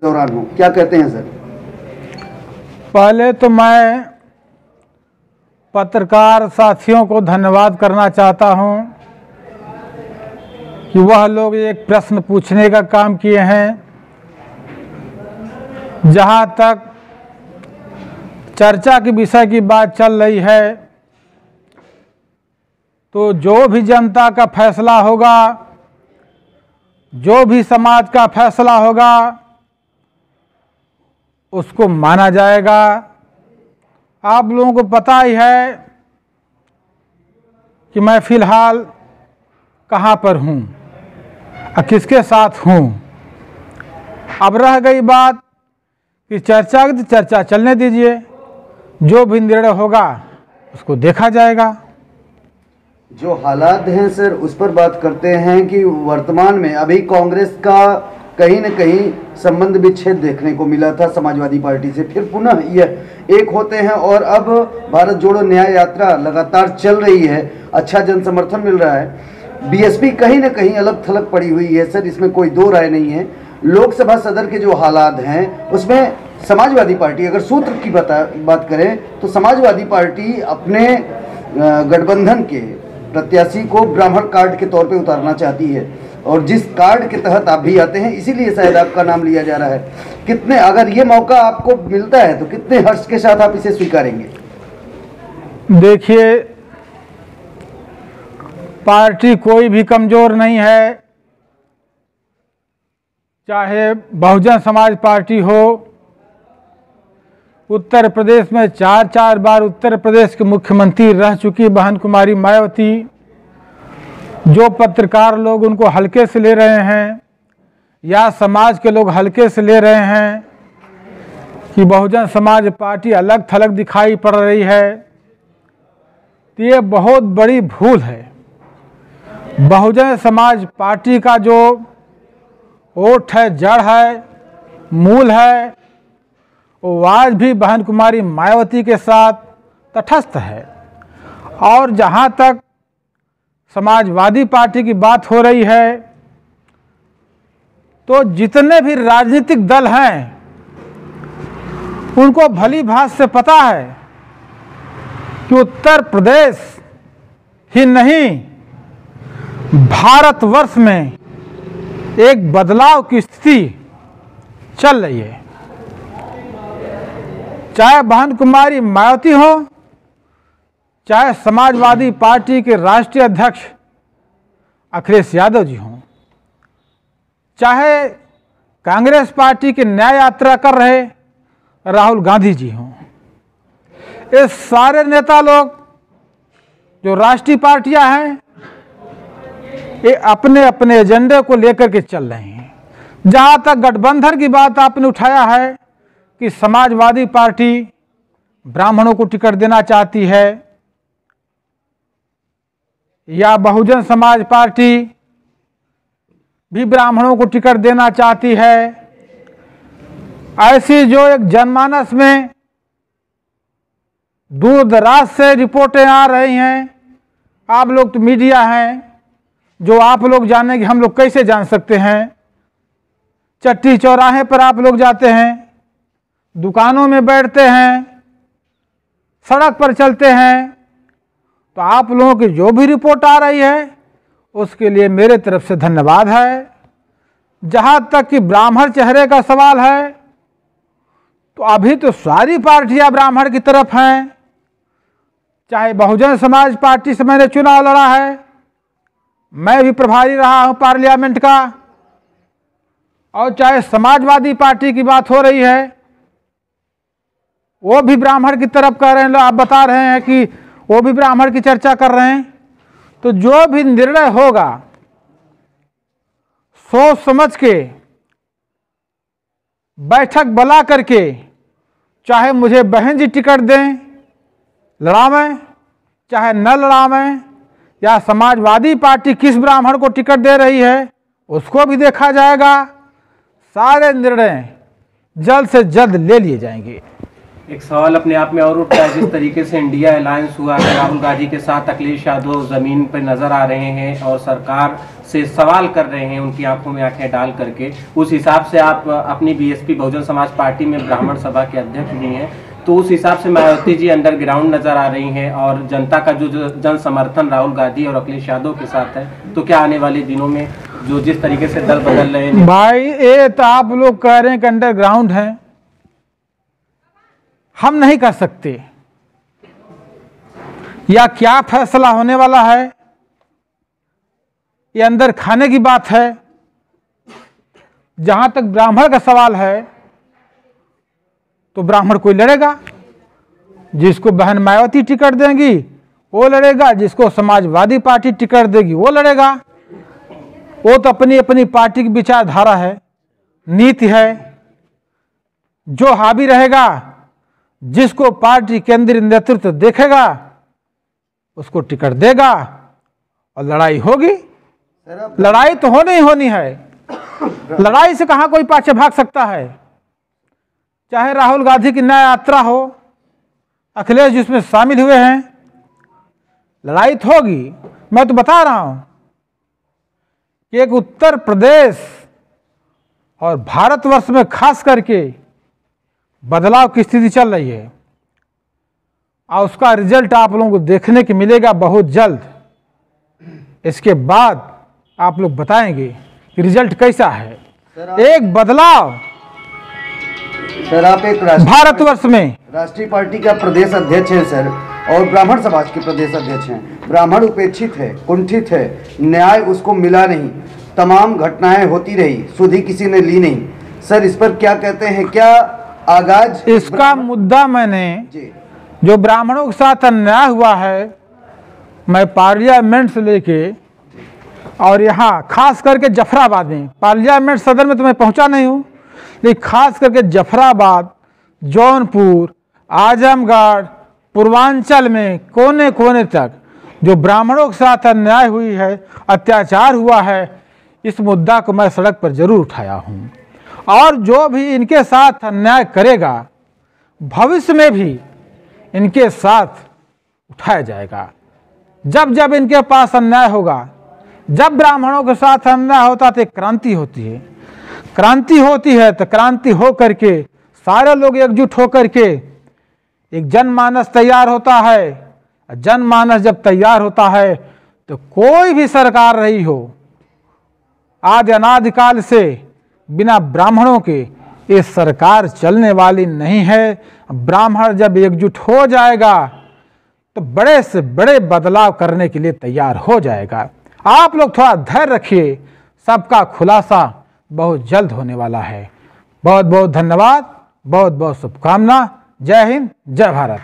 दौरान हो, क्या कहते हैं सर? पहले तो मैं पत्रकार साथियों को धन्यवाद करना चाहता हूं कि वह लोग एक प्रश्न पूछने का काम किए हैं। जहां तक चर्चा के विषय की बात चल रही है, तो जो भी जनता का फैसला होगा, जो भी समाज का फैसला होगा, उसको माना जाएगा। आप लोगों को पता ही है कि मैं फिलहाल कहाँ पर हूँ और किसके साथ हूँ। अब रह गई बात कि चर्चा की, चर्चा चलने दीजिए, जो भी निर्णय होगा उसको देखा जाएगा। जो हालात हैं सर, उस पर बात करते हैं कि वर्तमान में अभी कांग्रेस का कहीं न कहीं संबंध विच्छेद देखने को मिला था समाजवादी पार्टी से, फिर पुनः यह एक होते हैं और अब भारत जोड़ो न्याय यात्रा लगातार चल रही है, अच्छा जन समर्थन मिल रहा है। बीएसपी कहीं न कहीं अलग थलग पड़ी हुई है सर, इसमें कोई दो राय नहीं है। लोकसभा सदर के जो हालात हैं उसमें समाजवादी पार्टी, अगर सूत्र की बात करें तो समाजवादी पार्टी अपने गठबंधन के प्रत्याशी को ब्राह्मण कार्ड के तौर पे उतारना चाहती है, और जिस कार्ड के तहत आप भी आते हैं इसीलिए शायद आपका नाम लिया जा रहा है। कितने, अगर ये मौका आपको मिलता है तो कितने हर्ष के साथ आप इसे स्वीकारेंगे? देखिए, पार्टी कोई भी कमजोर नहीं है, चाहे बहुजन समाज पार्टी हो। उत्तर प्रदेश में 4 बार उत्तर प्रदेश के मुख्यमंत्री रह चुकी बहन कुमारी मायावती, जो पत्रकार लोग उनको हल्के से ले रहे हैं या समाज के लोग हल्के से ले रहे हैं कि बहुजन समाज पार्टी अलग थलग दिखाई पड़ रही है, तो ये बहुत बड़ी भूल है। बहुजन समाज पार्टी का जो ओठ है, जड़ है, मूल है, वो आज भी बहन कुमारी मायावती के साथ तटस्थ है। और जहाँ तक समाजवादी पार्टी की बात हो रही है, तो जितने भी राजनीतिक दल हैं उनको भली भांति से पता है कि उत्तर प्रदेश ही नहीं, भारतवर्ष में एक बदलाव की स्थिति चल रही है। चाहे बहन कुमारी मायावती हो, चाहे समाजवादी पार्टी के राष्ट्रीय अध्यक्ष अखिलेश यादव जी हों, चाहे कांग्रेस पार्टी की न्याय यात्रा कर रहे राहुल गांधी जी हों, ये सारे नेता लोग जो राष्ट्रीय पार्टियां हैं, ये अपने अपने एजेंडे को लेकर के चल रहे हैं। जहां तक गठबंधन की बात आपने उठाया है कि समाजवादी पार्टी ब्राह्मणों को टिकट देना चाहती है या बहुजन समाज पार्टी भी ब्राह्मणों को टिकट देना चाहती है, ऐसी जो एक जनमानस में दूर दराज से रिपोर्टें आ रही हैं। आप लोग तो मीडिया हैं, जो आप लोग जानेंगे, हम लोग कैसे जान सकते हैं? चट्टी चौराहे पर आप लोग जाते हैं, दुकानों में बैठते हैं, सड़क पर चलते हैं, तो आप लोगों की जो भी रिपोर्ट आ रही है उसके लिए मेरे तरफ से धन्यवाद है। जहाँ तक कि ब्राह्मण चेहरे का सवाल है, तो अभी तो सारी पार्टियां ब्राह्मण की तरफ हैं। चाहे बहुजन समाज पार्टी से मैंने चुनाव लड़ा है, मैं भी प्रभारी रहा हूं पार्लियामेंट का, और चाहे समाजवादी पार्टी की बात हो रही है, वो भी ब्राह्मण की तरफ कह रहे हैं। आप बता रहे हैं कि वो भी ब्राह्मण की चर्चा कर रहे हैं। तो जो भी निर्णय होगा सोच समझ के, बैठक बुला करके, चाहे मुझे बहन जी टिकट दें, लड़ावें, चाहे न लड़ावें, या समाजवादी पार्टी किस ब्राह्मण को टिकट दे रही है उसको भी देखा जाएगा। सारे निर्णय जल्द से जल्द ले लिए जाएंगे। एक सवाल अपने आप में और उठता है, जिस तरीके से इंडिया अलायंस हुआ है, राहुल गांधी के साथ अखिलेश यादव जमीन पर नजर आ रहे हैं और सरकार से सवाल कर रहे हैं उनकी आंखों में आंखें डाल करके, उस हिसाब से आप अपनी बीएसपी बहुजन समाज पार्टी में ब्राह्मण सभा के अध्यक्ष भी हैं, तो उस हिसाब से मायावती जी अंडरग्राउंड नजर आ रही हैं और जनता का जो जन समर्थन राहुल गांधी और अखिलेश यादव के साथ है, तो क्या आने वाले दिनों में जो जिस तरीके से दल बदल रहे हैं? भाई ये तो आप लोग कह रहे हैं कि अंडरग्राउंड है, हम नहीं कर सकते, या क्या फैसला होने वाला है ये अंदर खाने की बात है। जहां तक ब्राह्मण का सवाल है तो ब्राह्मण कोई लड़ेगा, जिसको बहन मायावती टिकट देंगी वो लड़ेगा, जिसको समाजवादी पार्टी टिकट देगी वो लड़ेगा। वो तो अपनी अपनी पार्टी की विचारधारा है, नीति है, जो हावी रहेगा, जिसको पार्टी केंद्रीय नेतृत्व देखेगा उसको टिकट देगा और लड़ाई होगी। लड़ाई तो होनी ही होनी है, लड़ाई से कहां कोई पाछे भाग सकता है। चाहे राहुल गांधी की न्याय यात्रा हो, अखिलेश जिसमें शामिल हुए हैं, लड़ाई तो होगी। मैं तो बता रहा हूं कि एक उत्तर प्रदेश और भारतवर्ष में खास करके बदलाव की स्थिति चल रही है और उसका रिजल्ट आप लोगों को देखने को मिलेगा बहुत जल्द। इसके बाद आप लोग बताएंगे कि रिजल्ट कैसा है। एक बदलाव सर, आप एक भारतवर्ष में राष्ट्रीय पार्टी का प्रदेश अध्यक्ष है सर, और ब्राह्मण समाज के प्रदेश अध्यक्ष हैं। ब्राह्मण उपेक्षित है, कुंठित है, न्याय उसको मिला नहीं, तमाम घटनाएं होती रही, सुधि किसी ने ली नहीं। सर, इस पर क्या कहते हैं? क्या आगाज इसका मुद्दा मैंने जो ब्राह्मणों के साथ अन्याय हुआ है, मैं पार्लियामेंट से लेके और यहाँ खास करके जफराबाद में, पार्लियामेंट सदर में तो मैं पहुँचा नहीं हूँ, लेकिन खास करके जफराबाद, जौनपुर, आजमगढ़, पूर्वांचल में कोने कोने तक जो ब्राह्मणों के साथ अन्याय हुई है, अत्याचार हुआ है, इस मुद्दा को मैं सड़क पर जरूर उठाया हूँ। और जो भी इनके साथ अन्याय करेगा भविष्य में भी इनके साथ उठाया जाएगा। जब जब इनके पास अन्याय होगा, जब ब्राह्मणों के साथ अन्याय होता तो एक क्रांति होती है, क्रांति होती है तो क्रांति हो करके सारे लोग एकजुट होकर के एक जनमानस तैयार होता है। जनमानस जब तैयार होता है तो कोई भी सरकार रही हो, आदि अनादिकाल से बिना ब्राह्मणों के ये सरकार चलने वाली नहीं है। ब्राह्मण जब एकजुट हो जाएगा तो बड़े से बड़े बदलाव करने के लिए तैयार हो जाएगा। आप लोग थोड़ा धैर्य रखिए, सबका खुलासा बहुत जल्द होने वाला है। बहुत बहुत धन्यवाद, बहुत बहुत शुभकामना। जय हिंद, जय भारत।